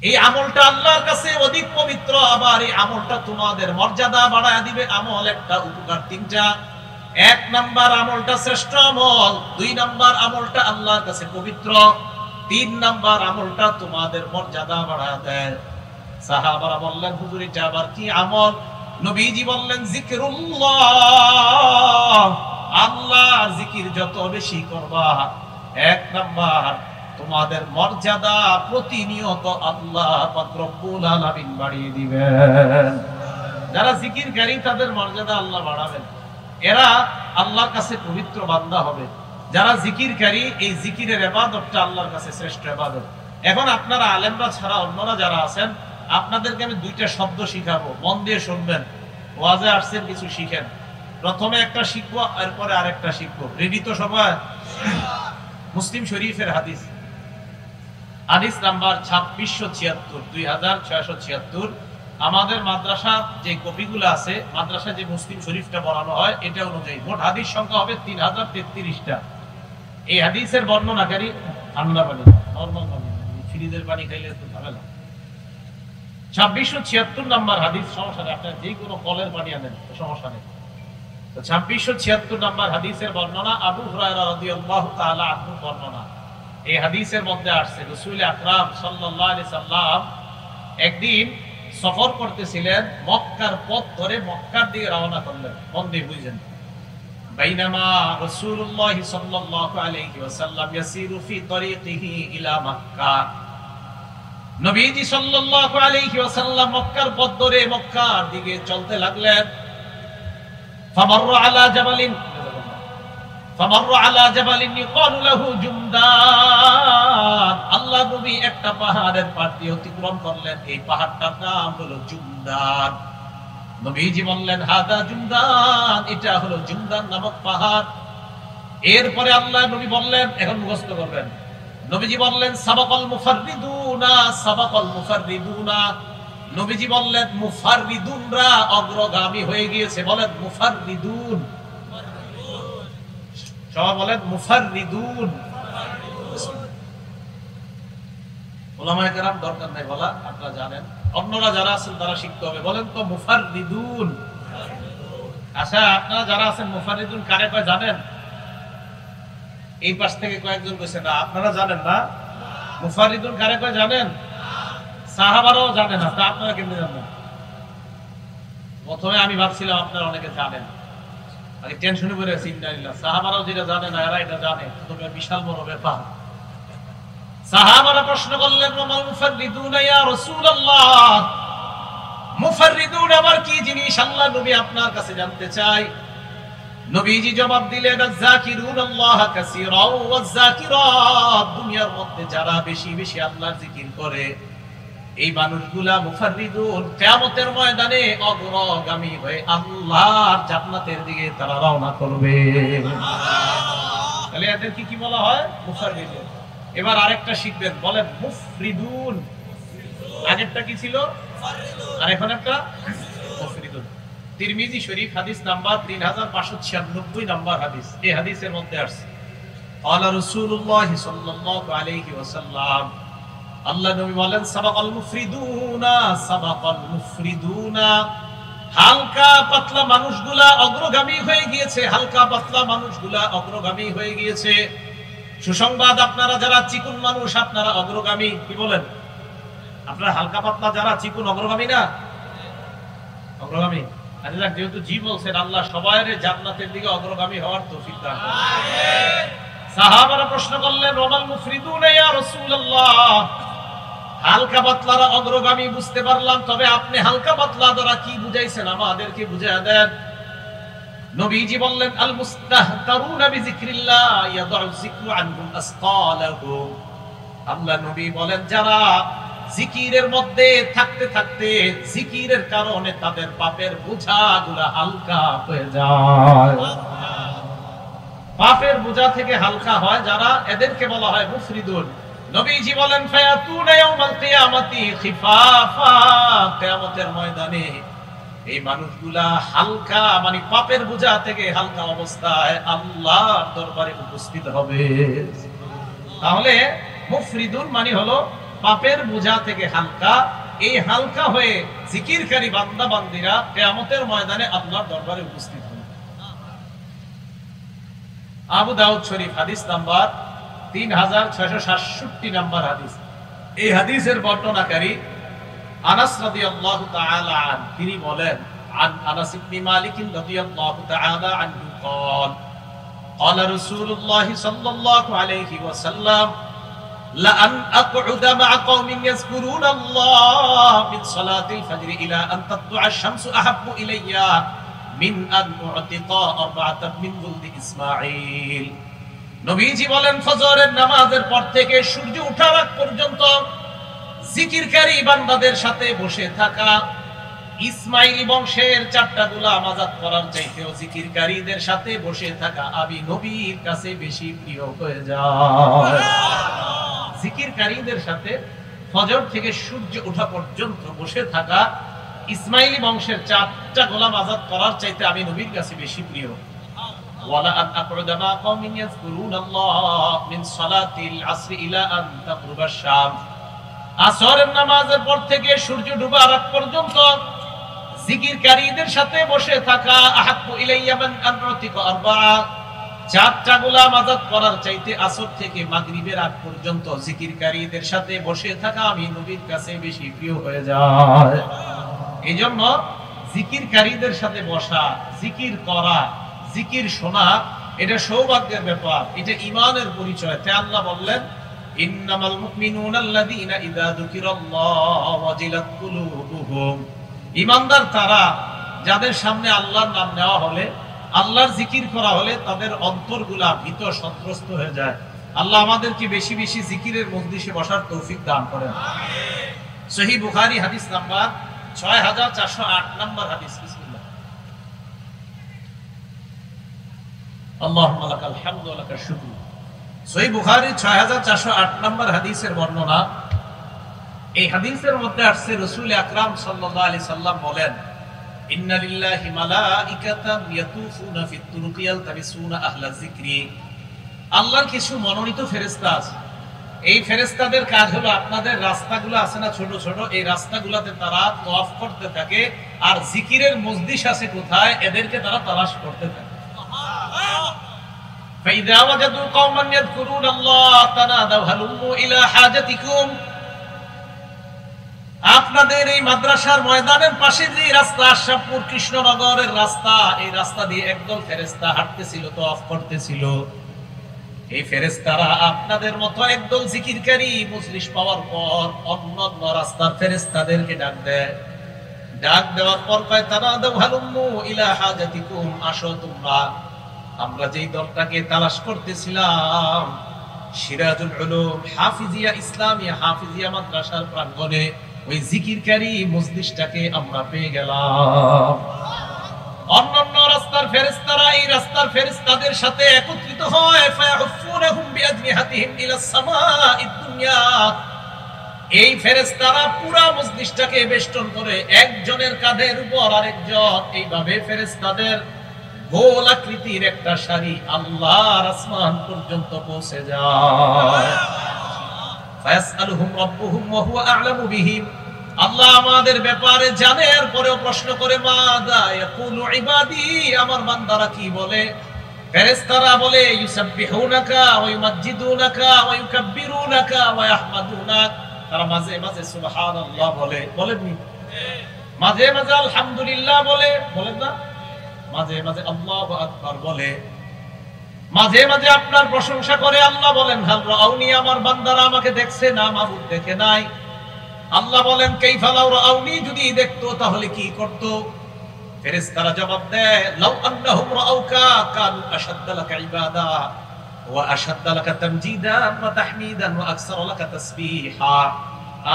এই আমলটা আল্লাহর কাছে অধিক পবিত্র, আবার এই আমলটা তোমাদের মর্যাদা বাড়ায় দিবে। আমল একটা, উপকার তিনটা। এক নাম্বার আমলটা শ্রেষ্ঠ আমল, দুই নাম্বার আমলটা আল্লাহর কাছে পবিত্র, তিন নাম্বার আমলটা তোমাদের মর্যাদা বাড়ায় দেয়। সাহাবারা বললেন, হুজুর এটা আবার কি আমল? নবীজি বললেন, জিকিরুল্লাহ, আল্লাহর জিকির যত বেশি করবা, এক নাম্বার তোমাদের মর্যাদা প্রতিনিয়ত আল্লাহ পাক রব্বুল আলামিন বাড়িয়ে দিবেন। যারা জিকিরকারী তাদের মর্যাদা আল্লাহ বাড়াবেন, এরা আল্লাহর কাছে পবিত্র বান্দা হবে। যারা জিকিরকারী, এই জিকিরের ইবাদতটা আল্লাহর কাছে শ্রেষ্ঠ ইবাদত। এখন আপনারা আলেমরা ছাড়া অন্যরা যারা আছেন, আপনাদেরকে আমি দুইটা শব্দ শিখাবো, মন দিয়ে শুনবেন। ওয়াজে আসছেন, কিছু শিখেন। প্রথমে একটা শিখবো, এরপরে আরেকটা শিখবো। রেডি তো সবাই? মুসলিম শরীফের হাদিস, হাদিস নাম্বার 2676, 2676। আমাদের মাদ্রাসা যে কপিগুলো আছে, মাদ্রাসা যে মুসলিম শরীফটা পড়ানো হয়, এটা অনুযায়ী মোট হাদিস সংখ্যা হবে 3033টা। এই হাদিসের বর্ণনাকারী ঠান্ডা পানি, নরমাল পানি, ফ্রিজের পানি খাইলে তো ঝামেলা। 2676 নাম্বার হাদিস, সমস্যা নেই, আপনার যে কোনো কলের পানি আনেন, সমস্যা নেই। তো 2676 নাম্বার হাদিসের বর্ণনা, আবু হুরায়রা রাদিয়াল্লাহু তাআলা আনহু বর্ণনা। এই হাদিসের মধ্যে আসছে, রাসূল আকরাম সাল্লাল্লাহু আলাইহি সাল্লাম একদিন সফর করতেছিলেন, মক্কার পথ ধরে মক্কার দিকে রওনা করলেন। মন দিয়ে বুঝেন। বাইনামা রাসূলুল্লাহ সাল্লাল্লাহু আলাইহি ওয়াসাল্লাম ইয়াসিরু ফি তরিকিহি ইলা মক্কা, নবীজি সাল্লাল্লাহু আলাইহি ওয়াসাল্লাম মক্কার পথ ধরে মক্কার দিকে চলতে লাগলেন। ফামাররা আলা জাবালিন, ফামাররা আলা জাবালিন ইকালু লাহু জুমদান, আল্লাহ নবী একটা পাহাড়ের পাশ দিয়ে অতিক্রম করলেন। এই পাহাড়টার নাম হলো জুমদান। নবীজি বললেন, হাদা জুমদান, এটা হলো জুমদান নামক পাহাড়। এরপরে আল্লাহ নবী বললেন, এখন মুখস্থ করবেন। নবীজি বললেন, সাবাকাল মুফাররিদুনা, সাবাকাল মুফাররিদুনা। নবীজি বললেন, মুফাররিদুনরা অগ্রগামী হয়ে গিয়েছে। বলেন মুফাররিদুন, সবাই বলেন মুফাররিদুন। ওলামায়ে কেরাম দরকার নাই বলা, আপনারা জানেন। অন্যরা যারা আছেন তারা শিখতে হবে। বলেন তো মুফাররিদুন। আচ্ছা, আপনারা যারা আছেন মুফাররিদুন কারে কয় জানেন? এই পাশ থেকে কয়েকজন কইছে না, আপনারা জানেন না মুফাররিদুন কারে কয় জানেন? সাহাবারাও জানে না, তা আপনারা কেমনে জানেন? প্রথমে আমি ভাবছিলাম আপনারা অনেকে জানেন, আগে টেনশনে পড়ে আছি। ইন্নালিল্লাহ, সাহাবারাও যেটা জানে না, এরা এটা জানে, তবে বিশাল বড় ব্যাপার। সাহাবারা প্রশ্ন করলেন, ওয়াল মুফাররিদুন ইয়া রাসূলুল্লাহ, মুফাররিদুন আবার কি জিনিস আল্লাহ নবী আপনার কাছে জানতে চাই। নবীজি জবাব দিলেন, আয-যাকিরুনাল্লাহ কাসীরা ওয়াজ-যাকিরাত, দুনিয়ার মধ্যে যারা বেশি বেশি আল্লাহর জিকির করে, এই মানুষগুলা মুফাররিদুন, কিয়ামতের ময়দানে অগ্রগামী হয়ে আল্লাহর জান্নাতের দিকে তারা রওনা করবে। তাহলে এদের কি বলা হয়? মুফাররিদুন। এবার আরেকটা শিখবেন, বলেন মুফরিদুন। আগেরটা কি ছিল? আর এখন একটা মুফরিদুন। তিরমিজি শরীফ হাদিস নাম্বার 3596 নাম্বার হাদিস। এই হাদিসের মধ্যে আছে, ক্বালা রাসূলুল্লাহ সাল্লাল্লাহু আলাইহি ওয়াসাল্লাম, আল্লাহ নবী বলেন, সাবাকাল মুফরিদুনা, সাবাকাল মুফরিদুনা, হালকা পাতলা মানুষগুলা অগ্রগামী হয়ে গিয়েছে, হালকা পাতলা মানুষগুলা অগ্রগামী হয়ে গিয়েছে। সুসংবাদ, আপনারা যারা চিকুন মানুষ, আপনারা অগ্রগামী। কি বলেন? আপনারা হালকা পাতলা যারা চিকুন, অগ্রগামী না? অগ্রগামী। আল্লাহ যেহেতু জি বলছেন, আল্লাহ সবাইরে জান্নাতের দিকে অগ্রগামী হওয়ার তৌফিক দান করুন। আমিন। সাহাবারা প্রশ্ন করলেন, ওয়াল মুফরিদুন ইয়া রাসূলুল্লাহ, হালকা পাতলারা অগ্রগামী বুঝতে পারলাম, তবে আপনি হালকা পাতলা দ্বারা কি বুঝাইছেন আমাদেরকে বুঝিয়ে দেন। নবীজি বললেন, আল মুস্তাহতারুনা বিযিকরিল্লাহ ইয়াদউ যিকরু আনহুম আসকালাহুম, আল্লাহ নবী বলেন, যারা জিকিরের মধ্যে থাকতে থাকতে জিকিরের কারণে তাদের পাপের বোঝাগুলো হালকা হয়ে যায়, পাপের বোঝা থেকে হালকা হয় যারা, এদেরকে বলা হয় মুফরিদুন। নবীজি বলেন, ফায়াতুনা ইয়াউমাল কিয়ামাতি খিফাফা, কিয়ামতের ময়দানে এই মানুষগুলা হালকা, মানে পাপের বোঝা থেকে হালকা অবস্থায় আল্লাহর দরবারে উপস্থিত হবে। তাহলে মুফরিদুন মানে হলো পাপের বোঝা থেকে হালকা, এই হালকা হয়ে জিকিরকারী বান্দা বান্দীরা কিয়ামতের ময়দানে আল্লাহর দরবারে উপস্থিত হবে। আবু দাউদ শরীফ হাদিস নাম্বার 3667 নাম্বার হাদিস। এই হাদিসের বর্ণনাকারী আনাস রাদিয়াল্লাহু তাআলা আন, তিনি বলেন عن أنس بن مالك رضي الله تعالى عنه قال قال رسول الله صلى الله عليه وسلم لأن أقعد مع قوم يذكرون الله من صلاة الفجر إلى أن تطلع الشمس أحب إلي من أن أعتق أربعة من ولد إسماعيل। নবীজি বলেন, ফজরের নামাজের পর থেকে সূর্য ওঠার আগ পর্যন্ত জিকিরকারী বান্দাদের সাথে বসে থাকা ইসমাইলি বংশের 4টা গোলাম আযাদ করার চাইতেও জিকিরকারীদের সাথে বসে থাকা আমি নবীর কাছে বেশি প্রিয় হয়ে যায়। জিকিরকারীদের সাথে ফজর থেকে সূর্য ওঠা পর্যন্ত বসে থাকা ইসমাইলি বংশের 4টা গোলাম আযাদ করার চাইতে আমি নবীর কাছে বেশি প্রিয়। ওয়ালা আন আকুদা মা কওমিন ইয়াযকুরুনাল্লাহ মিন সালাতিল আসর ইলা আন তাগরুবা শাম। আসরের নামাজের পর থেকে সূর্য ডুবার আগ পর্যন্ত জিকিরকারীদের সাথে বসে থাকা আহাব্বু ইলাইয়া মান আনউতিকা আরবা'a, 4টা গোলাম আযাদ করার চাইতে আসর থেকে মাগরিবের আগ পর্যন্ত জিকিরকারীদের সাথে বসে থাকা আমি নবীর কাছে বেশি প্রিয় হয়ে যায়। এইজন্য জিকিরকারীদের সাথে বসা, জিকির করা, জিকির শোনা এটা সৌভাগ্যের ব্যাপার, এটা ঈমানের পরিচয়। তাই আল্লাহ বললেন, ইন্নামাল মুমিনুনা আল্লাযীনা ইযা যুকিরাল্লাহু ওয়াজিলাত কুলুবুহুম। ঈমানদার তারা যাদের সামনে আল্লাহর নাম নেওয়া হলে, আল্লাহর জিকির করা হলে তাদের অন্তরগুলা ভীত সন্ত্রস্ত হয়ে যায়। আল্লাহ আমাদেরকে বেশি বেশি জিকিরের মজলিসে বসার তৌফিক দান করেন। সহিহ বুখারী হাদিস নাম্বার 6408 নাম্বার হাদিস। বিসমিল্লাহ। আল্লাহুম্মা লাকাল হামদু ওয়া লাকাশ শুকর। সহিহ বুখারী 6408 নাম্বার হাদিসের বর্ণনা। এই হাদিসের মধ্যে আসছে রাসূল আকরাম সাল্লাল্লাহু আলাইহি সাল্লাম বলেন, ইন্না লিল্লাহি মালাইকাতান ইয়াতুফুনা ফিত তুরুকি ইয়ালতামিসুনা আহলা যিকরি। আল্লাহর কিছু মনোনীত ফেরেশতা আছে, এই ফেরেশতাদের কাজ হলো আপনাদের রাস্তাগুলো আছে না ছোট ছোট, এই রাস্তাগুলোতে তারা তওয়াফ করতে থাকে আর জিকিরের মজলিস আছে কোথায় এদেরকে তারা তালাশ করতে থাকে। ফাইযা ওয়াজাদু কওমান ইয়াযকুরুনাল্লাহ তানাদাউ হালুম্মু ইলা হাজাতিকুম। আপনাদের এই মাদ্রাসার ময়দানের পাশে যে রাস্তা, আশরাফপুর কৃষ্ণনগরের রাস্তা, এই রাস্তা দিয়ে একদল ফেরেশতা হাঁটতেছিল, তওয়াফ করতেছিল। এই ফেরেশতারা আপনাদের মতো একদল জিকিরকারী মজলিস পাওয়ার পর অন্য অন্য রাস্তার ফেরেশতাদেরকে ডাক দেয়। ডাক দেওয়ার পর কয়, তানাদাউ হালুম্মু ইলা হাজাতিকুম, আসো তোমরা। আমরা যেই দলটাকে তালাশ করতেছিলাম সিরাজুল উলুম হাফিজিয়া ইসলামিয়া হাফিজিয়া মাদ্রাসার প্রাঙ্গণে ওই জিকিরকারী মজলিসটাকে আমরা পেয়ে গেলাম। অন্যান্য রাস্তার ফেরেশতারা এই রাস্তার ফেরেশতাদের সাথে একত্রিত হয়, ফায়াহুফুনাহুম বিআজনিহাতিহিম ইলাস সামাঈদ দুনিয়া। এই ফেরেশতারা পুরো মজলিসটাকে বেষ্টন করে একজনের কাঁধের উপর আরেকজন, এইভাবে ফেরেশতাদের গোল আকৃতির একটা সারি আল্লাহর আসমান পর্যন্ত পৌঁছে যায়। ফায়াসআলুহুম রাব্বুহুম ওয়া হুয়া আ'লামু বিহিম। আল্লাহ আমাদের ব্যাপারে জানে, এরপরেও প্রশ্ন করে, মাযা ইয়াকুলু ইবাদি, আমার বান্দারা কি বলে? ফেরেশতারা বলে, ইউসাব্বিহুনাকা ওয়া ইউমাজ্জিদুনাকা ওয়া ইউকাব্বিরুনাকা ওয়া ইয়াহমাদুনাক। তারা মাঝে মাঝে সুবহানাল্লাহ বলে, বলেননি? মাঝে মাঝে আলহামদুলিল্লাহ বলে, বলেন না? মাঝে মাঝে আল্লাহু আকবার বলে, মাঝে মাঝে আপনার প্রশংসা করে। আল্লাহ বলেন, হাল রাউনি, আমার বান্দারা আমাকে দেখছে না? মাবুদ দেখে নাই। আল্লাহ বলেন, কাইফা লাউ রাউনি, যদি দেখতো তাহলে কি করত? ফেরেশতারা জবাব দেয়, লাউ আন্নাহুম রাউকা কানু আশাদ্দা লাকা ইবাদা ওয়া আশাদ্দা লাকা তামজিদান ওয়া তাহমিদান ওয়া আকসারা লাকা তাসবিহা।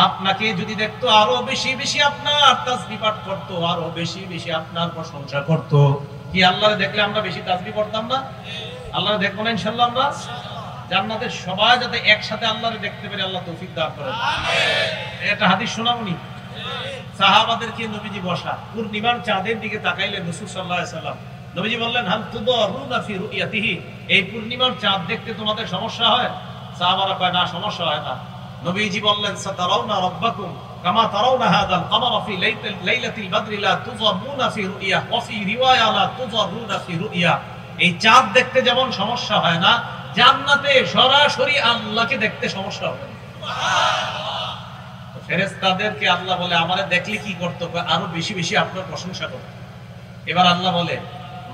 আপনাকে যদি দেখতো আরো বেশি বেশি আপনার তাসবিহ পাঠ করত, আরো বেশি বেশি আপনার প্রশংসা করত। কি আল্লাহরে দেখলে আমরা বেশি তাসবিহ পড়তাম না? আল্লাহরে দেখব না ইনশাআল্লাহ আমরা? জান্নাতের সবাই যাতে একসাথে আল্লাহরে দেখতে পারে, আল্লাহ তৌফিক দান করেন। এটা হাদিস শোনাবনি? সাহাবাদেরকে নবীজি বসা, পূর্ণিমার চাঁদের দিকে তাকাইলেন রাসূল সাল্লাল্লাহু আলাইহি সাল্লাম। নবীজি বললেন, হাল তুদারুনা ফি রুয়াতিহি, এই পূর্ণিমার চাঁদ দেখতে তোমাদের সমস্যা হয়? সাহাবারা কয়, না সমস্যা হয় না। নবীজি বললেন সাতারাউনা রাব্বাকুম কামা তারাউনা হাদাল কামারা ফি লাইলাতিল বদরি লা তুযামুনা ফি রুইয়া ওয়া ফি রিওয়ায়া লা তুযারুনা ফি রুইয়া। এই চাঁদ দেখতে যেমন সমস্যা হয় না, জান্নাতে সরাসরি আল্লাহকে দেখতে সমস্যা হবে। সুবহানাল্লাহ। ফেরেশতাদেরকে আল্লাহ বলে আমারে দেখলে কি করতে হবে, আরো বেশি বেশি আপনার প্রশংসা করতে। এবার আল্লাহ বলে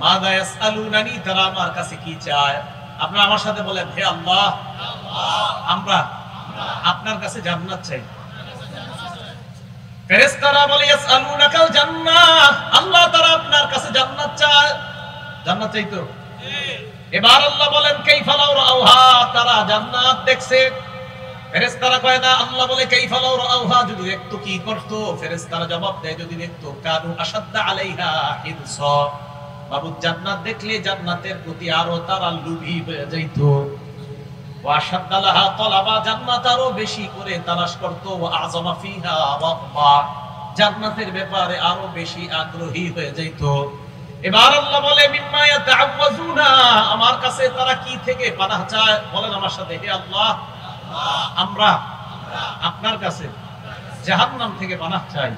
মাযা ইয়াসআলুনানি, তারা আমার কাছে কি চায়? আপনারা আমার সাথে বলেন হে আল্লাহ, আমরা আপনার কাছে জান্নাত চাই। ফেরেশতারা বলে ইয়াসআলুনাকাল জান্নাহ, আল্লাহ তারা আপনার কাছে জান্নাত চায়। জান্নাত চাইতো। এবার আল্লাহ বলেন কাইফা লাউ রাউহা, তারা জান্নাত দেখছে। ফেরেশতারা কয় না, আল্লাহ বলে কাইফা লাউ রাউহা, যদি দেখতো কি করতো? ফেরেশতারা জবাব দেয় যদি দেখতো কানু আশাদ্দা আলাইহা হিরসা, মাবুদ জান্নাত দেখলে জান্নাতের প্রতি আরো তারা লোভী হয়ে যাইতো। ওয়া আশাদ্দা লাহা তালাবা, জান্নাত আরো বেশি করে তালাশ করতো। ওয়া আযমা ফিহা রাগবা, জান্নাতের ব্যাপারে আরো বেশি আগ্রহী হয়ে যাইতো। এবার আল্লাহ বলে মিম্মা ইয়াতাআওয়াজুনা, আমার কাছে তারা কি থেকে পানাহ চায়? বলেন আমার সাথে হে আল্লাহ, আমরা আপনার কাছে জাহান্নাম থেকে পানাহ চাই।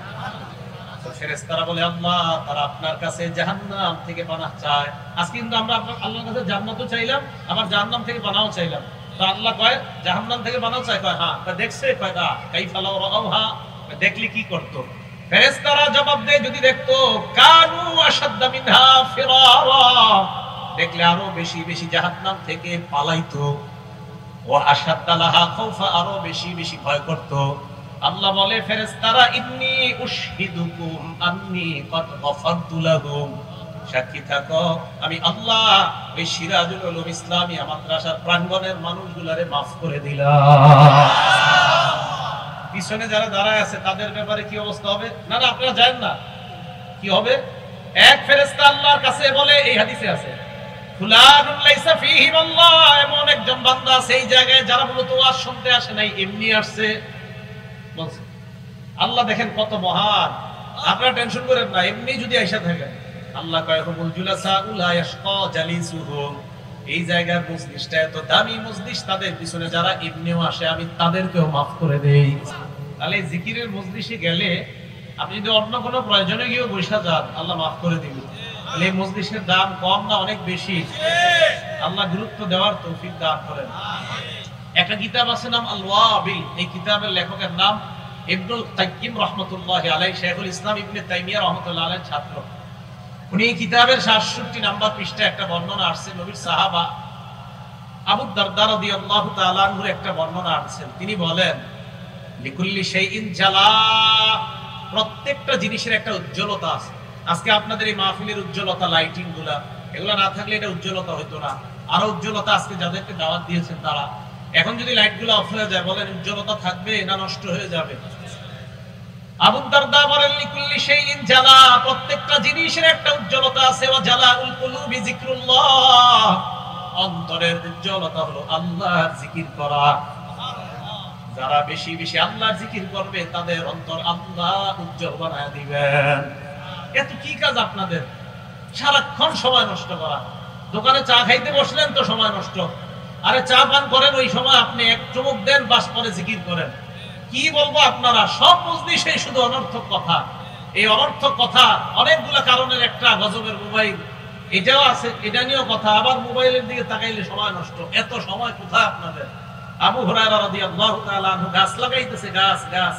ফেরেশতারা বলে আল্লাহ তারা আপনার কাছে জাহান্নাম থেকে পানাহ চায়। আজকে কিন্তু আমরা আল্লাহর কাছে জান্নাতও চাইলাম, আবার জাহান্নাম থেকে পানাহও চাইলাম। তো আল্লাহ কয় জাহান্নাম থেকে পানাহ চাই? কয় হ্যাঁ। দেখছে? কয় না। কাইফা লাউ রাউহা, দেখলি কি করতো? ফেরেশতারা জবাব দেয় যদি দেখতো কানু আশাদ্দা মিনহা ফিরারা, দেখলে আরো বেশি বেশি জাহান্নাম থেকে পালাইতো। ওয়া আশাদ্দা লাহা খাউফা, আরো বেশি বেশি ভয় করত। আল্লাহ বলে ফেরেশতারা ইন্নী উশহিদুকুম আন্নী ক্বাদ গফারতু লাহুম, সাক্ষী থাকো আমি আল্লাহ ওই সিরাজুল উলুম ইসলামিয়া মাদ্রাসার প্রাঙ্গণের মানুষগুলারে maaf করে দিলাম। পিছনে যারা দাঁড়ায় আছে তাদের ব্যাপারে কি অবস্থা হবে? না না আপনারা জানেন না কি হবে। এক ফেরেশতা আল্লাহর কাছে বলে, এই হাদিসে আছে ফুলানুন লাইসা ফীহি আল্লাহ, এমন একজন বান্দা আছে এই জায়গায় যারা মূলত ওয়াজ শুনতে আসে নাই, এমনি আসছে বলছে। আল্লাহ দেখেন কত মহান, আপনারা টেনশন করেন না, এমনি যদি আইসা থাকেন আল্লাহ কয় হুমুল জুলাসা লা ইয়াশকা জালিসুহুম, এই জায়গার মজলিসটা এত দামি মজলিস, তাদের পিছনে যারা এমনিও আসে আমি তাদেরকেও maaf করে দেই। তাহলে জিকিরের মজলিসে গেলে আপনি যদি অন্য কোনো প্রয়োজনে গিয়েও বসে যান আল্লাহ maaf করে দিবেন। তাহলে এই মজলিসের দাম কম না অনেক বেশি? আল্লাহ গুরুত্ব দেওয়ার তৌফিক দান করেন। একটা কিতাব আছে নাম আল ওয়াবিল, এই কিতাবের লেখকের নাম ইবনুল কাইয়্যিম রাহমাতুল্লাহি আলাইহি, শাইখুল ইসলাম ইবনে তাইমিয়া রাহমাতুল্লাহি আলাইহির ছাত্র। উনি এই কিতাবের ৬৭ নাম্বার পৃষ্ঠায় একটা বর্ণনা আসছে, নবীর সাহাবা আবু দারদা রাদিয়াল্লাহু তাআলা আনহুর একটা বর্ণনা আসছে। তিনি বলেন লিকুল্লি শাইইন জালা, প্রত্যেকটা জিনিসের একটা উজ্জ্বলতা আছে। আজকে আপনাদের এই মাহফিলের উজ্জ্বলতা, লাইটিং গুলা, এগুলা না থাকলে এটা উজ্জ্বলতা হইতো না। আরো উজ্জ্বলতা আজকে যাদেরকে দাওয়াত দিয়েছেন তারা, এখন যদি লাইট গুলো অফ হয়ে যায় বলেন উজ্জ্বলতা থাকবে না নষ্ট হয়ে যাবে? আবু দারদা বলেন লিকুল্লি শাইইন জালা, প্রত্যেকটা জিনিসের একটা উজ্জ্বলতা আছে। ওয়া জালাউল কুলুবি যিকরুল্লাহ, অন্তরের উজ্জ্বলতা হলো আল্লাহর জিকির করা। যারা বেশি বেশি আল্লাহর জিকির করবে তাদের অন্তর আল্লাহ উজ্জ্বল বানায় দিবেন। এত কি কাজ আপনাদের? সারাক্ষণ সময় নষ্ট করা। দোকানে চা খাইতে বসলেন তো সময় নষ্ট, আরে চা পান করেন ওই সময় আপনি এক চুমুক দেন, বাস পরে জিকির করেন। কি বলবো আপনারা, সব মজলিসে শুধু অনর্থক কথা। এই অনর্থক কথা অনেকগুলো কারণের একটা গজবের মোবাইল, এটাও আছে, এটা নিয়েও কথা। আবার মোবাইলের দিকে তাকাইলে সময় নষ্ট। এত সময় কোথায় আপনাদের? আবু হুরায়রা রাদিয়াল্লাহু তাআলা আনহু গাছ লাগাইতেছে, গাছ গাছ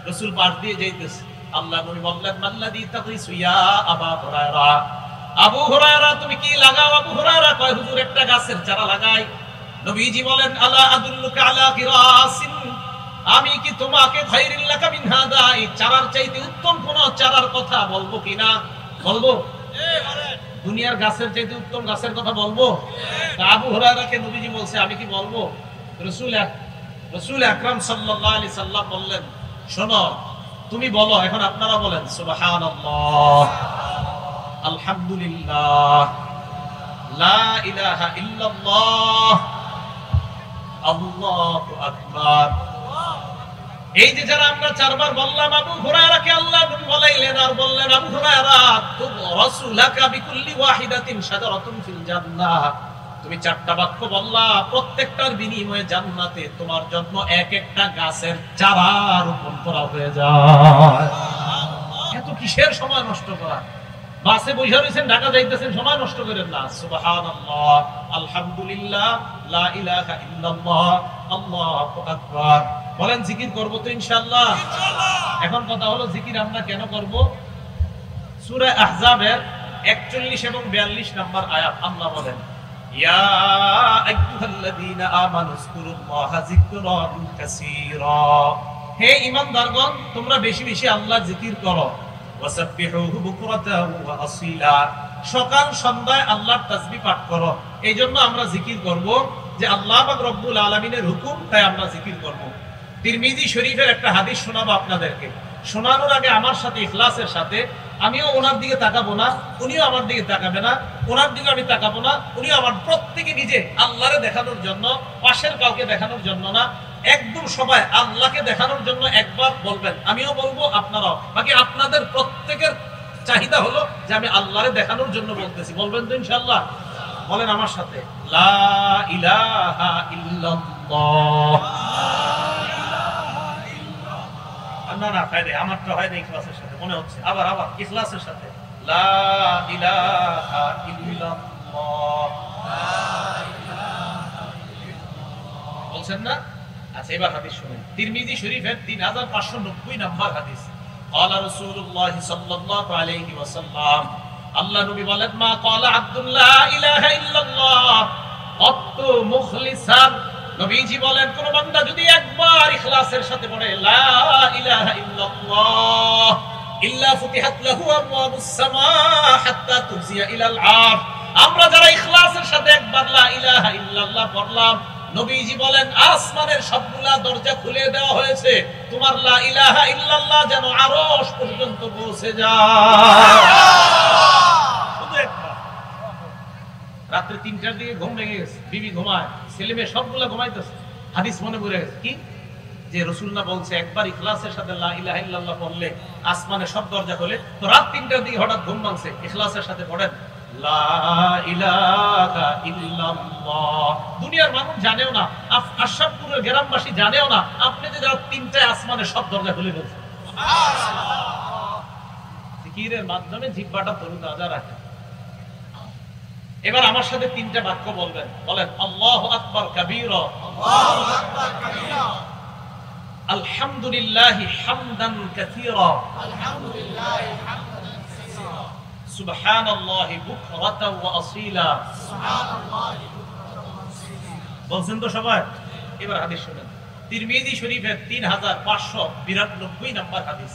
রাসূল পাশ দিয়ে যাইতেছে। আল্লাহ নবী বললেন মাল্লাযী তাগিসু ইয়া আবা হুরায়রা, আবু হুরায়রা তুমি কি লাগাও? আবু হুরায়রা কয় হুজুর একটা গাছের চারা লাগাই। নবীজি বলেন আলা আদুল্লুকা আলা কিরাসিন, আমি কি তোমাকে খায়রিল লাকা মিন হাদা, এই চারার চাইতে উত্তম কোন চারার কথা বলবো কিনা? বলবো? দুনিয়ার গাছের চাইতে উত্তম গাছের কথা বলবো? আবু হুরায়রাকে নবীজি বলছে আমি কি বলবো? রাসূল আকরাম সাল্লাল্লাহু আলাইহি সাল্লাম বললেন শোনো তুমি বলো। এখন আপনারা বলেন সুবহানাল্লাহ, আলহামদুলিল্লাহ, লা ইলাহা ইল্লাল্লাহ, আল্লাহু আকবার। এই যে যারা আমরা চারবার বললাম, আবু হুরায়রাকে আল্লাহ নবী বলাইলেন আর বললেন আবু হুরায়রা তুরাসুলাকা বিকুল্লি ওয়াহিদাতিন শাজারাতুন ফিল জান্নাহ, তুমি চারটা বাক্য বললা, প্রত্যেকটার বিনিময়ে জান্নাতে তোমার জন্য এক একটা গাছের চারা রোপণ করা হয়ে যায়। এত কিসের সময় নষ্ট করা? বাসে বসে রয়েছেন, ঢাকা যাইতেছেন, সময় নষ্ট করেন না। সুবহানাল্লাহ, আলহামদুলিল্লাহ, লা ইলাহা ইল্লাল্লাহ, আল্লাহু আকবার বলেন। জিকির করব তো ইনশাআল্লাহ। এখন কথা হলো জিকির আমরা কেন করব? সূরা আহজাবের 41 এবং 42 নম্বর আয়াত আল্লাহ বলেন, ইয়া আইয়ুহাল্লাযীনা আমানু যকুরুল্লাহা যিকরান কাসীরা। হে ঈমানদারগণ, তোমরা বেশি বেশি আল্লাহর জিকির করো। ওয়াসাব্বিহুহু বুকরাতাও ওয়া আসীলা, সকাল সন্ধ্যায় আল্লাহর তাসবিহ পাঠ করো। এইজন্য আমরা জিকির করব যে আল্লাহ পাক রব্বুল আলামিনের হুকুম, তাই আমরা জিকির করব। তিরমিজি শরীফের একটা হাদিস শোনাবো আপনাদেরকে। শোনানোর আগে আমার সাথে ইখলাসের সাথে, আমিও ওনার দিকে তাকাবো না, উনিও আমার দিকে তাকাবে না, ওনার দিকে আমি তাকাবো না, উনিও আমার, প্রত্যেকে নিজে আল্লাহরে দেখানোর জন্য, পাশের কাউকে দেখানোর জন্য না, একদম সবাই আল্লাহকে দেখানোর জন্য একবার বলবেন, আমিও বলবো, আপনারাও। বাকি আপনাদের প্রত্যেকের চাহিদা হলো যে আমি আল্লাহরে দেখানোর জন্য বলতেছি। বলবেন তো ইনশাআল্লাহ? বলেন আমার সাথে, লা ইলাহা ইল্লাল্লাহ। না না, হয় না, আমারটা হয় না ইখলাসের সাথে মনে হচ্ছে। আবার ইখলাসের সাথে, লা ইলাহা ইল্লাল্লাহ। বলছেন না? আচ্ছা, এবার হাদিস শুনুন। তিরমিজি শরীফের 3590 নম্বর হাদিস। ক্বালা রাসূলুল্লাহ সাল্লাল্লাহু আলাইহি ওয়াসাল্লাম, আল্লাহ নবী বলেন, মা ক্বালা আব্দুল্লাহ ইলাহা ইল্লাল্লাহ আত্তু মুখলিসান। নবীজি বলেন, কোন বান্দা যদি একবার ইখলাসের সাথে পড়ে লা ইলাহা ইল্লাল্লাহ, ইল্লা ফুতিহাত লাহু আবওয়াবুস সামা হাত্তা তুজিয়া ইলাল আরশ। আমরা যারা ইখলাসের সাথে একবার লা ইলাহা ইল্লাল্লাহ পড়লাম, নবীজি বলেন আসমানের সবগুলা দরজা খুলে দেওয়া হয়েছে, তোমার লা ইলাহা ইল্লাল্লাহ যেন আরশ পর্যন্ত পৌঁছে যায়। শুধু একবার। রাত্রে 3টার দিকে ঘুম ভেঙে গেছে, বিবি ঘুমায়, ছেলে মেয়ে সবগুলা ঘুমাইতেছে, হাদিস মনে পড়ে গেছে কি, যে রাসূলুল্লাহ বলছে একবার ইখলাসের সাথে লা ইলাহা ইল্লাল্লাহ পড়লে আসমানের সব দরজা খোলে। তো রাত 3টার দিকে হঠাৎ ঘুম ভাঙছে, ইখলাসের সাথে পড়েন লা ইলাহা ইল্লাল্লাহ। দুনিয়ার মানুষ জানেও না, আশরাফপুরের গ্রামবাসী জানেও না, আপনি যে রাত 3টায় আসমানের সব দরজা খুলে ফেলছেন। সুবহানাল্লাহ। জিকিরের মাধ্যমে জিহ্বাটা তরুতাজা রাখে। এবার আমার সাথে 3টা বাক্য বলবেন। বলেন, আল্লাহু আকবার কাবীরা, আল্লাহু আকবার কাবীরা, আলহামদুলিল্লাহি হামদান কাসীরা, আলহামদুলিল্লাহি হামদান কাসীরা, সুবহানাল্লাহি বুকরাতাও ওয়া আসীলা, সুবহানাল্লাহি বুকরাতাও ওয়া আসীলা। বলছেন তো সবাই? এবার হাদিস শুনেন। তিরমিজি শরীফের 3592 নম্বর হাদিস।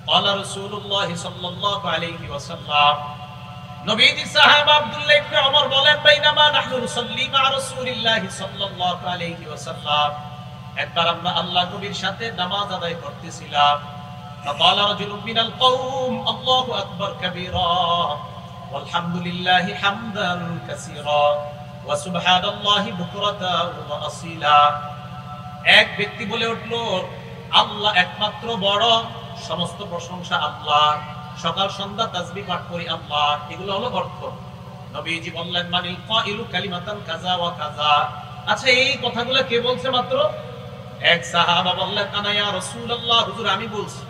ক্বালা রাসূলুল্লাহ সাল্লাল্লাহু আলাইহি ওয়াসাল্লাম, নবীজি সাহাবা আব্দুল্লাহ ইবনে ওমর বলেন, বাইনামা নাহনু নুসাল্লি মা রাসূলিল্লাহ সাল্লাল্লাহু আলাইহি ওয়াসাল্লাম, একবার আমরা আল্লাহ নবীর সাথে নামাজ আদায় করতেছিলাম। فقال رجل من القوم الله اكبر كبيرا والحمد لله حمدا كثيرا وسبحان الله بكرة واصيلا। এক ব্যক্তি বলে উঠল, আল্লাহ একমাত্র বড়, সমস্ত প্রশংসা আল্লাহর, সকাল সন্ধ্যা তাসবিহ পাঠ করি আল্লাহ। এগুলো হলো অর্থ। নবীজি বললেন, মানিল কাইলু কালিমাতান কাযা ওয়া কাযা। আচ্ছা, এই কথাগুলো কে বলছে? মাত্র এক সাহাবা বললেন, আনা ইয়া রাসূলুল্লাহ, হুজুর আমি বলছি।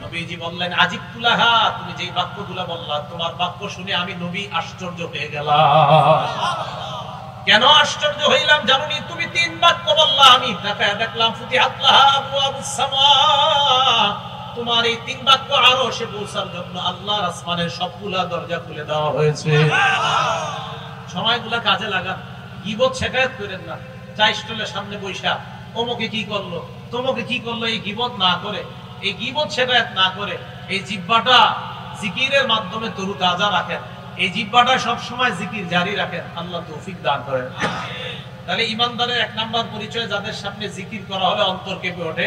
নবীজি বললেন, আজিবতুলাহা, তুমি যেই বাক্যগুলো বললা, তোমার বাক্য শুনে আমি নবী আশ্চর্য হয়ে গেলাম। কেন আশ্চর্য হইলাম জানোনি? তুমি 3 বাক্য বললা, আমি তাকায় দেখলাম ফুতিহাত লাহা আবওয়াবুস সামা, তোমার এই 3 বাক্য আরশে পৌঁছার জন্য আল্লাহর আসমানের সবগুলা দরজা খুলে দেওয়া হয়েছে। সময়গুলা কাজে লাগান, গীবত শিকায়ত করেন না। চা স্টলের সামনে বৈশা অমুকে কি করলো, তমুকে কি করলো, এই গীবত না করে, এই গীবত শিকায়ত না করে, এই জিহ্বাটা জিকিরের মাধ্যমে তরুতাজা রাখেন। এই জিহ্বাটা সব সময় জিকির জারি রাখেন। আল্লাহ তৌফিক দান করেন। তাহলে ইমানদারের 1 নাম্বার পরিচয়, যাদের সামনে জিকির করা হলে অন্তর কেঁপে ওঠে।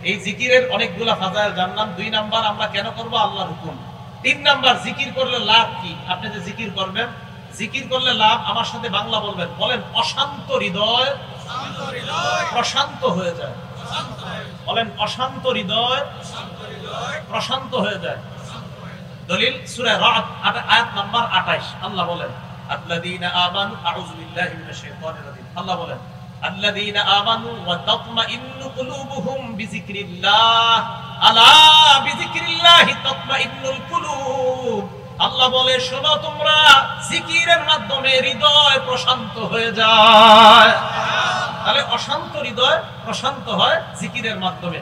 এই জিকিরের অনেকগুলা ফাজাইল জানলাম। 2 নাম্বার, আমরা কেন করব? আল্লাহর হুকুম। 3 নাম্বার, জিকির করলে লাভ কি? আপনি যে জিকির করবেন, জিকির করলে লাভ, আমার সাথে বাংলা বলবেন। বলেন, অশান্ত হৃদয় প্রশান্ত হয়ে যায়। বলেন, অশান্ত হৃদয় প্রশান্ত হয়ে যায়। দলিল সূরা রাদ আয়াত নাম্বার 28। আল্লাহ বলেন, আল্লাযীনা আমানু আউযু বিল্লাহি মিনাশ শাইতানির রাজীম। আল্লাহ বলেন আল্লাযীনা আমানু ওয়া তাতমাইন্নু কুলুবুহুম বিযিকরিল্লাহ আলা বিযিকরিল্লাহি তাতমাইন্নুল কুলুব। আল্লাহ বলে শোনো তোমরা জিকিরের মাধ্যমে হৃদয় প্রশান্ত হয়ে যায়। তাহলে অশান্ত হৃদয় প্রশান্ত হয় জিকিরের মাধ্যমে।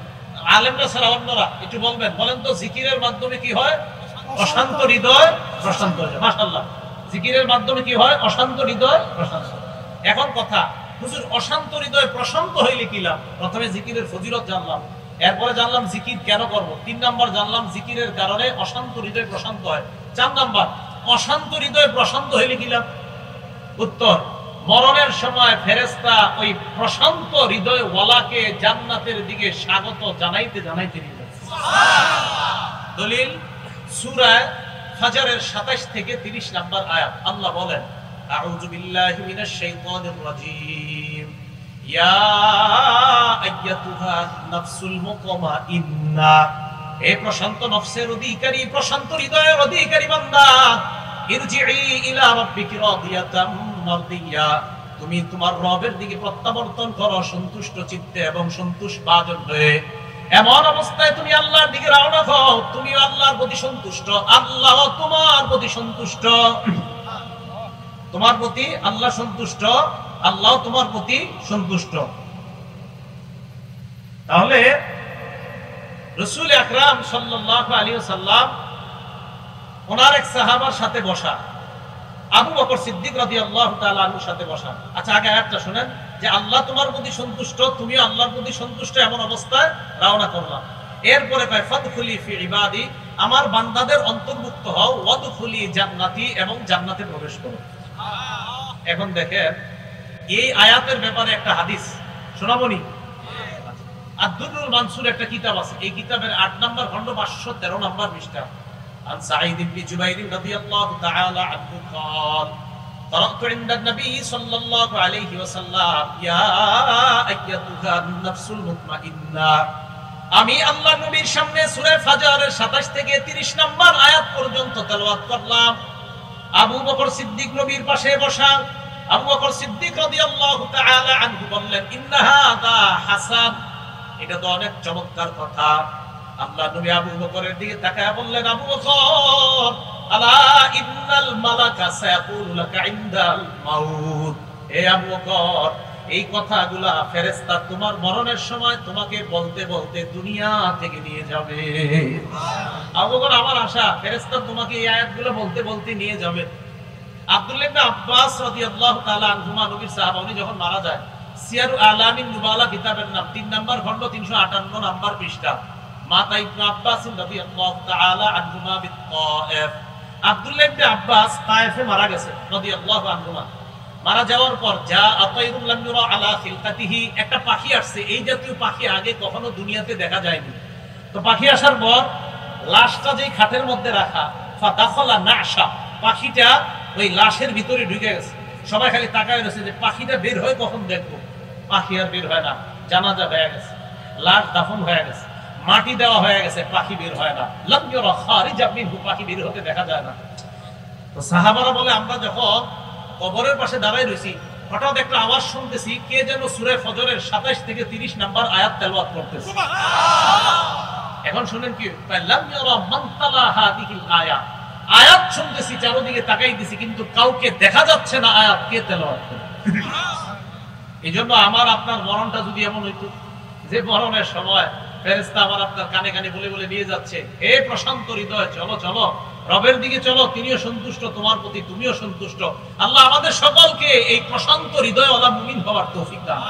আলেমরা ছাড়া অন্যরা একটু বলবেন, বলেন তো জিকিরের মাধ্যমে কি হয়? অশান্ত হৃদয় প্রশান্ত হয়ে যায়। মাশাআল্লাহ, জিকিরের মাধ্যমে কি হয়? অশান্ত হৃদয় প্রশান্ত। এখন কথা, হুজুর অশান্ত হৃদয় প্রশান্ত হইলে কি লাভ? প্রথমে জিকিরের ফজিলত জানলাম, এরপরে জানলাম জিকির কেন করব, 3 নাম্বার জানলাম জিকিরের কারণে অশান্ত হৃদয় প্রশান্ত হয়। 4 নাম্বার, অশান্ত হৃদয় প্রশান্ত হইলে কি লাভ? উত্তর, মরণের সময় ফেরেশতা ওই প্রশান্ত হৃদয় ওয়ালাকে জান্নাতের দিকে স্বাগত জানাইতে জানাইতে নিয়ে যায়। দলিল সূরা ফাজরের 27 থেকে 30 নাম্বার আয়াত। আল্লাহ বলেন আউযু বিল্লাহি মিনাশ শাইতানির রাজীম ইয়া আইয়াতুহান নাফসুল মুতমাইন্না। হে প্রশান্ত নফসের অধিকারী, প্রশান্ত হৃদয়ের অধিকারী বান্দা, ইরজিই ইলা রাব্বিকি রাদিয়াতাম মারদিয়া। তুমি তোমার রবের দিকে প্রত্যাবর্তন করো সন্তুষ্ট চিত্তে এবং সন্তুষ্ট ভাজন হয়ে। এমন অবস্থায় তুমি আল্লাহর দিকে রওনা হও, তুমি আল্লাহর প্রতি সন্তুষ্ট, আল্লাহ তোমার প্রতি সন্তুষ্ট। তোমার প্রতি আল্লাহ সন্তুষ্ট, আল্লাহ তোমার প্রতি সন্তুষ্ট। তাহলে রাসূল আকরাম সাল্লাল্লাহু আলাইহি ওয়াসাল্লাম ওনার এক সাহাবার সাথে বসা, আবু বকর সিদ্দিক রাদিয়াল্লাহু তাআলা আনহুর সাথে বসা। আচ্ছা, আগে আয়াতটা শুনেন যে আল্লাহ তোমার প্রতি সন্তুষ্ট, তুমিও আল্লাহর প্রতি সন্তুষ্ট, এমন অবস্থায় রওনা করলাম। এরপরে কয় ফাদখুলি ফি ইবাদি, আমার বান্দাদের অন্তর্ভুক্ত হও, ওয়াদখুলি জান্নাতি, এবং জান্নাতে প্রবেশ করো। এখন দেখেন এই আয়াতের ব্যাপারে একটা হাদিস শোনাবনি। আদ-দুররুল মানসুর একটা কিতাব আছে, এই কিতাবের 8 নাম্বার খণ্ড 513 নাম্বার পৃষ্ঠা। عن سعيد بن جبير رضي الله تعالى عنه قال قرأت عند النبي صلى الله عليه وسلم يا أيتها النفس المطمئنة। আমি আল্লাহ নবীর সামনে সূরা ফাজরের 27 থেকে 30 নাম্বার আয়াত পর্যন্ত তেলাওয়াত করলাম। আবু বকর সিদ্দিক নবীর পাশে বসা। আবু বকর সিদ্দিক রাদিয়াল্লাহু তাআলা আনহু বললেন ইন্না হাযা হাসান, এটা তো অনেক চমৎকার কথা। আল্লাহ নবী আবু বকরের দিকে তাকায় বললেন আবু বকর আলা ইন্নাল মালাকা সায়াকুলু লাকা ইনদাল মাউত। হে আবু বকর, এই কথাগুলা ফেরেশতা তোমার মরণের সময় তোমাকে বলতে বলতে দুনিয়া থেকে নিয়ে যাবে। আবু বকর, আমার আশা ফেরেশতা তোমাকে এই আয়াতগুলো বলতে বলতে নিয়ে যাবে। আব্দুল্লাহ ইবনে আব্বাস রাদিয়াল্লাহু তাআলা আনহুমা, নবীর সাহাবা, উনি যখন মারা যায়, সিয়ারু আলামিন নুবালা কিতাবের নাম 3 নাম্বার খণ্ড 358 নাম্বার পৃষ্ঠা। মাতা ইবনে আব্বাস রাদিয়াল্লাহু তাআলা আনহুমা বিত-তায়েফ। আব্দুল্লাহ ইবনে আব্বাস তায়েফে মারা গেছে রাদিয়াল্লাহু আনহুমা। মারা যাওয়ার পর যা আতাইরুল লাম ইউরা আলা খিলকাতিহি, একটা পাখি আসছে, এই জাতীয় পাখি আগে কখনো দুনিয়াতে দেখা যায়নি। তো পাখি আসার পর লাশটা যেই খাটের মধ্যে রাখা, ফাদাখালা নাশা, পাখিটা ওই লাশের ভিতরে ঢুকে গেছে। সবাই খালি তাকায় রয়েছে যে পাখিটা বের হয় কখন দেখবো। পাখি আর বের হয় না, জানাজা হয়ে গেছে, লাশ দাফন হয়ে গেছে, মাটি দেওয়া হয়ে গেছে, পাখি বের হয় না। লাম ইউরা খারিজা মিনহু, পাখি বের হতে দেখা যায় না। তো সাহাবারা বলে আমরা যখন কবরের পাশে দাঁড়াই রয়েছি, হঠাৎ একটা আওয়াজ শুনতেছি, কে যেন সূরা ফজরের 27 থেকে 30 নাম্বার আয়াত তেলাওয়াত করতেছে। এখন শুনেন কি, লাম ইউরা মান তালা হাদিহিল আয়াত, আয়াত শুনতেছি, চারদিকে তাকাই দিছি, কিন্তু কাউকে দেখা যাচ্ছে না আয়াত কে তেলাওয়াত করে। এইজন্য আমার আপনার মরণটা যদি এমন হইতো যে মরণের সময় ফেরেশতা আমার আপনার কানে কানে বলে বলে নিয়ে যাচ্ছে, হে প্রশান্ত হৃদয়, চলো চলো রবের দিকে চলো, তিনিও সন্তুষ্ট তোমার প্রতি, তুমিও সন্তুষ্ট। আল্লাহ আমাদের সকলকে এই প্রশান্ত হৃদয়ওয়ালা মুমিন হওয়ার তৌফিক দান।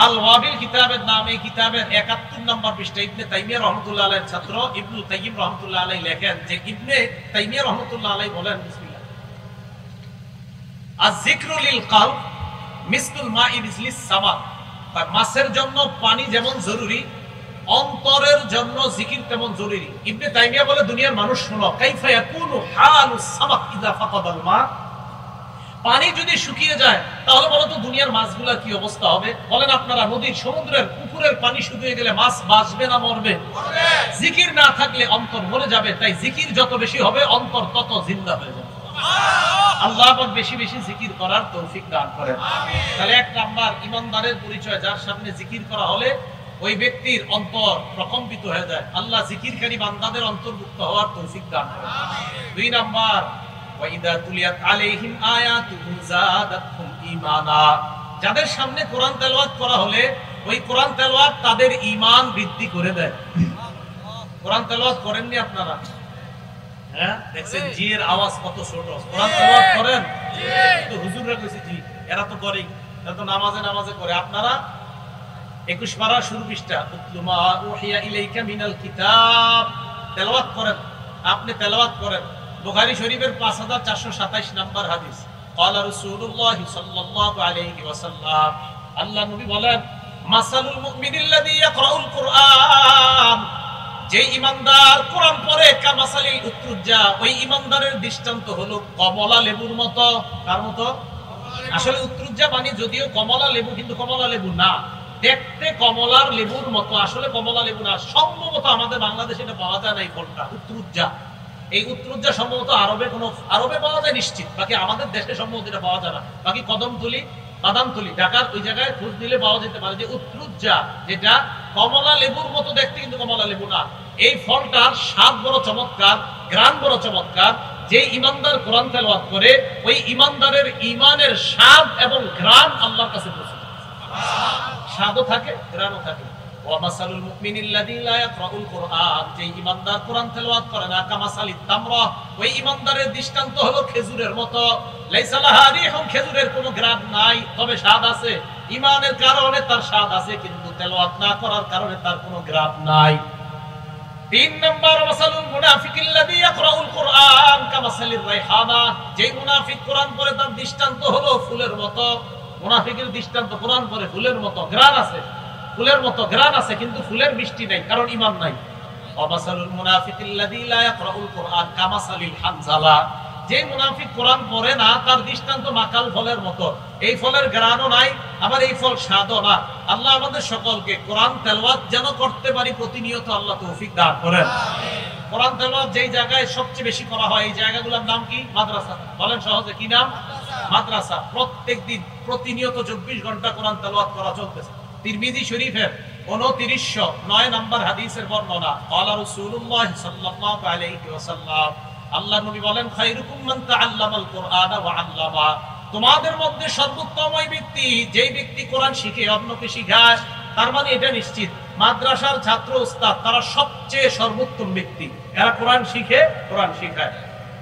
আল ওয়াবিল কিতাবের নাম, এই কিতাবের 71 নম্বর পৃষ্ঠা। ইবনে তাইমিয়া রাহমাতুল্লাহ আলাইহির ছাত্র ইবনে কাইয়িম রাহমাতুল্লাহ আলাইহি লেখেন যে ইবনে তাইমিয়া রাহমাতুল্লাহ আলাইহি বলেন, বিসমিল্লাহ, আয-যিকরু লিল কলব মিসকুল মাই বিসলিস সামা। মাছের জন্য পানি যেমন জরুরি, অন্তরের জন্য জিকির তেমন জরুরি। ইবনে তাইমিয়া বলে দুনিয়ার মানুষ শোনো, কাইফা ইয়াকুনু হালুস সামাক ইযা ফাকাদাল মা। পানি যদি শুকিয়ে যায় তাহলে বলো তো দুনিয়ার মাছগুলোর কি অবস্থা হবে? বলেন আপনারা, নদীর, সমুদ্রের, পুকুরের পানি শুকিয়ে গেলে মাছ বাঁচবে না মরবে? জিকির না থাকলে অন্তর মরে যাবে। তাই জিকির যত বেশি হবে অন্তর তত জিন্দা হয়ে যাবে। আল্লাহ পাক বেশি বেশি জিকির করার তৌফিক দান করেন। তাহলে এক নাম্বার ইমানদারের পরিচয়, যার সামনে জিকির করা হলে ওই ব্যক্তির অন্তর প্রকম্পিত হয়ে যায়। আল্লাহ জিকিরকারী বান্দাদের অন্তর্ভুক্ত হওয়ার তৌফিক দান করেন। দুই নাম্বার, ওয়াইদা তুলিয়াত আলাইহিম আয়াতুহু যাদাতহুম ঈমানা, যাদের সামনে কোরআন তেলাওয়াত করা হলে ওই কোরআন তেলাওয়াত তাদের ঈমান বৃদ্ধি করে দেয়। কোরআন তেলাওয়াত করেননি আপনারা? হ্যাঁ, দেখছেন জি এর আওয়াজ কত ছোট। কোরআন তেলাওয়াত করেন? জি। তো হুজুররা কইছে জি, এরা তো করেই, এরা তো নামাজে নামাজে করে। আপনারা 21 পারা শুরু পৃষ্ঠা, উতলু মা উহিয়া ইলাইকা মিনাল কিতাব, তেলাওয়াত করেন। আপনি তেলাওয়াত করেন। বুখারী শরীফের 5427 নাম্বার হাদিস, ক্বালা রাসূলুল্লাহ সাল্লাল্লাহু আলাইহি ওয়াসাল্লাম, আল্লাহ নবী বলেন, মাসালুল মুমিনিল্লাযী ইয়াকরাউল কুরআন, যে ইমানদার কোরআন পড়ে, কামাসালিল উত্রুজা, ওই ইমানদারের দৃষ্টান্ত হলো কমলা লেবুর মতো। কার মতো? আসলে উত্রুজা মানে যদিও কমলা লেবু, কিন্তু কমলা লেবু না, দেখতে কমলার লেবুর মতো, আসলে কমলা লেবু না। সম্ভবত আমাদের বাংলাদেশে এটা পাওয়া যায় না এই ফলটা, উত্রুজা। এই উত্তরুজ্জা সম্ভবত আরবে পাওয়া যায় নিশ্চিত, বাকি আমাদের দেশে সম্ভবত এটা পাওয়া যায় না। বাকি কদমতলি, বাদামতলি, ঢাকার ওই জায়গায় খোঁজ দিলে পাওয়া যেতে পারে যে উত্তরুজ্জা, যেটা কমলা লেবুর মতো দেখতে কিন্তু কমলা লেবু না। এই ফলটার স্বাদ বড় চমৎকার, ঘ্রাণ বড় চমৎকার। যে ইমানদার কোরআন তেলাওয়াত করে, ওই ইমানদারের ঈমানের স্বাদ এবং ঘ্রাণ আল্লাহর কাছে পৌঁছে যায়। স্বাদও থাকে, ঘ্রাণও থাকে। ওয়ামাসালুল মুমিনিল্লাযী লা ইয়াকরাউল কুরআন, যে ইমানদার কোরআন তেলাওয়াত করে না, কামাসালিত তামরা, ওই ইমানদারের দৃষ্টান্ত হলো খেজুরের মতো। লাইসা লাহা রিহুন, খেজুরের কোনো ঘ্রাণ নাই, তবে স্বাদ আছে। ঈমানের কারণে তার স্বাদ আছে, কিন্তু তেলাওয়াত না করার কারণে তার কোনো ঘ্রাণ নাই। 3 নাম্বার, মাসালুল মুনাফিকিল্লাযী ইয়াকরাউল কুরআন কামাসালির রাইহানা, যে মুনাফিক কোরআন পড়ে তার দৃষ্টান্ত হলো ফুলের মতো। মুনাফিকের দৃষ্টান্ত, কোরআন পড়ে ফুলের মতো, ঘ্রাণ আছে, ফুলের মতো ঘ্রাণ আছে, কিন্তু ফুলের মিষ্টি নাই, কারণ ঈমান নাই। ওয়ামাসালুল মুনাফিকিল্লাযী লা ইয়াকরাউল কুরআন কামাসালিল হানজালা, যে মুনাফিক কোরআন পড়ে না তার দৃষ্টান্ত মাকাল ফলের মতো। এই ফলের ঘ্রাণও নাই, আবার এই ফল স্বাদও না। আল্লাহ আমাদের সকলকে কোরআন তেলাওয়াত যেন করতে পারি প্রতিনিয়ত আল্লাহ তৌফিক দান করেন। কোরআন তেলাওয়াত যেই জায়গায় সবচেয়ে বেশি করা হয়, এই জায়গাগুলোর নাম কি? মাদ্রাসা। বলেন সহজে, কি নাম? মাদ্রাসা। প্রত্যেকদিন প্রতিনিয়ত 24 ঘন্টা কোরআন তেলাওয়াত করা চলতেছে। তিরমিজি শরীফের 2909 নাম্বার হাদিসের বর্ণনা, ক্বালা রাসূলুল্লাহ সাল্লাল্লাহু আলাইহি ওয়াসাল্লাম, আল্লাহ নবী বলেন, খায়রুকুম মান তাআল্লামাল কুরআনা ওয়া আল্লামা, তোমাদের মধ্যে সর্বোত্তম ওই ব্যক্তি যেই ব্যক্তি কোরআন শিখে অন্যকে শিখায়। তার মানে এটা নিশ্চিত মাদ্রাসার ছাত্র উস্তাদ তারা সবচেয়ে সর্বোত্তম ব্যক্তি, এরা কোরআন শিখে, কোরআন শিখায়।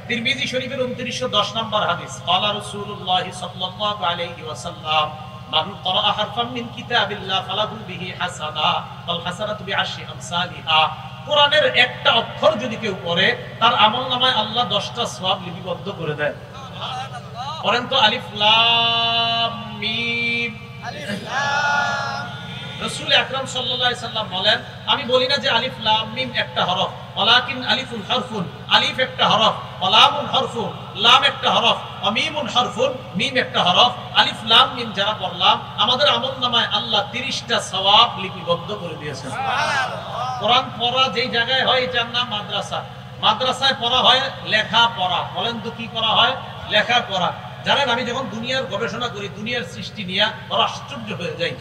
তিরমিজি শরীফের 2910 নাম্বার হাদিস, ক্বালা রাসূলুল্লাহ সাল্লাল্লাহু আলাইহি ওয়াসাল্লাম, মান ক্বারাআ হারফাম মিন কিতাবিল্লাহ ফালাহু বিহি হাসানা ওয়াল হাসানাতু বিআশরি আমসালিহা, কোরআনের একটা অক্ষর যদি কেউ পড়ে তার আমলনামায় আল্লাহ 10টা সওয়াব লিপিবদ্ধ করে দেন। সুবহানাল্লাহ। পড়েন তো, আলিফ লাম মিম। আলিফ লাম মিম। রাসূল আকরাম সাল্লাল্লাহু আলাইহি সাল্লাম বলেন, আমি বলি না যে আলিফ লাম মিম একটা হরফ, ওয়ালাকিন আলিফুন হরফুন, আলিফ একটা হরফ, ওয়া লামুন হরফুন, লাম একটা হরফ, ওয়া মিমুন হরফুন, মিম একটা হরফ। আলিফ লাম মিম যারা পড়লাম আমাদের আমলনামায় আল্লাহ 30টা সওয়াব লিপিবদ্ধ করে দিয়েছেন। সুবহানাল্লাহ। কোরআন পড়া যেই জায়গায় হয় এটার নাম মাদ্রাসা। মাদ্রাসায় পড়া হয় লেখা পড়া। বলেন তো কি করা হয়? লেখা পড়া। জানেন, আমি যখন দুনিয়ার গবেষণা করি, দুনিয়ার সৃষ্টি নিয়ে বড় আশ্চর্য হয়ে যাই।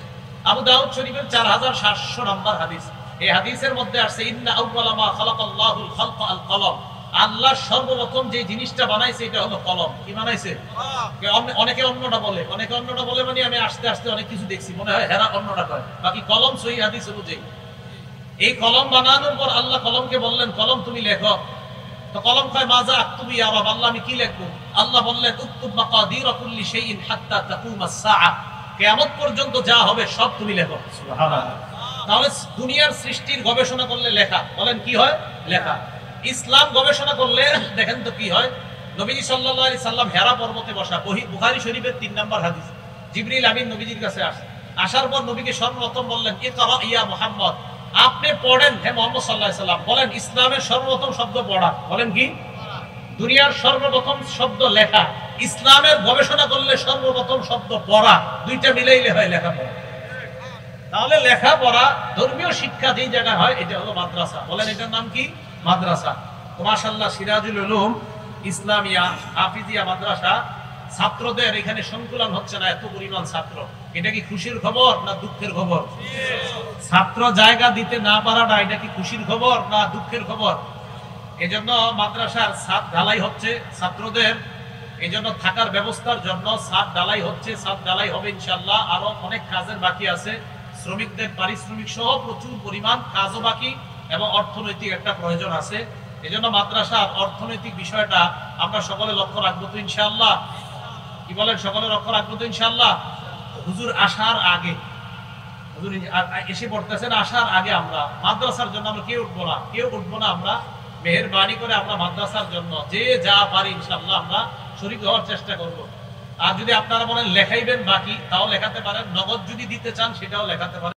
আবু দাউদ শরীফের 4700 নাম্বার হাদিস, এই হাদিসের মধ্যে আসছে, ইন্না আউওয়ালা মা খালাকাল্লাহুল খালকা আল কলম, আল্লাহ সর্বপ্রথম যে জিনিসটা বানাইছে এটা হলো কলম। কি বানাইছে? অনেকে অন্যটা বলে, অনেকে অন্যটা বলে, মানে আমি আস্তে আস্তে অনেক কিছু দেখছি, মনে হয় হেরা অন্যটা কয়, বাকি কলম সহিহ হাদিস অনুযায়ী। এই কলম বানানোর পর আল্লাহ কলমকে বললেন, কলম তুমি লেখো। তো কলম কয়, মাজা আক্তুবু ইয়া রাব, আল্লাহ আমি কি লিখবো? আল্লাহ বললেন, উকতুব মাকাদির কুল্লি শাইইন হাত্তা তাকুমাস সাআ, কিয়ামত পর্যন্ত যা হবে সব তুমি লেখো। সুবহানাল্লাহ। তাহলে দুনিয়ার সৃষ্টির গবেষণা করলে লেখা, বলেন কি হয়? লেখা। ইসলাম গবেষণা করলে দেখেন তো কি হয়। নবীজি সাল্লাল্লাহু আলাইহি সাল্লাম হেরা পর্বতে বসা, বুখারী শরীফের 3 নাম্বার হাদিস, জিবরিল আমিন নবীজির কাছে আসে। আসার পর নবীকে সর্বপ্রথম বললেন, ইকরা ইয়া মুহাম্মদ, আপনি পড়েন হে মুহাম্মদ সাল্লাল্লাহু আলাইহি সাল্লাম। বলেন ইসলামের সর্বপ্রথম শব্দ পড়া, বলেন কি? দুনিয়ার সর্বপ্রথম শব্দ লেখা, ইসলামের গবেষণা করলে সর্বপ্রথম শব্দ পড়া, দুইটা মিলাইলে হয় লেখাপড়া। তাহলে লেখাপড়া ধর্মীয় শিক্ষা যেই জায়গায় হয় এটা হলো মাদ্রাসা। বলেন এটার নাম কি? মাদ্রাসা। তো মাশাআল্লাহ সিরাজুল উলুম ইসলামিয়া হাফিজিয়া মাদ্রাসা ছাত্রদের এখানে সংকুলন হচ্ছে না, এত পরিমাণ ছাত্র। এটা কি খুশির খবর না দুঃখের খবর? ছাত্র জায়গা দিতে না পারাটা এটা কি খুশির খবর না দুঃখের খবর? এজন্য মাদ্রাসার ছাদ ঢালাই হচ্ছে ছাত্রদের, এজন্য থাকার ব্যবস্থার জন্য ছাদ ঢালাই হচ্ছে, ছাদ ঢালাই হবে ইনশাআল্লাহ। আরো অনেক কাজের বাকি আছে, শ্রমিকদের পারিশ্রমিক সহ প্রচুর পরিমাণ কাজও বাকি এবং অর্থনৈতিক একটা প্রয়োজন আছে। এজন্য মাদ্রাসার অর্থনৈতিক বিষয়টা আমরা সকলে লক্ষ্য রাখবো তো ইনশাআল্লাহ। কি বলেন, সকলে লক্ষ্য রাখবো তো ইনশাআল্লাহ। হুজুর আসার আগে, হুজুর এসে পড়তেছেন, আসার আগে আমরা মাদ্রাসার জন্য আমরা কেউ উঠবো না। আমরা মেহেরবানি করে আমরা মাদ্রাসার জন্য যে যা পারি ইনশাআল্লাহ আমরা শরীক হওয়ার চেষ্টা করব। আর যদি আপনারা বলেন লেখাইবেন বাকি, তাও লেখাতে পারেন, নগদ যদি দিতে চান সেটাও লেখাতে পারেন।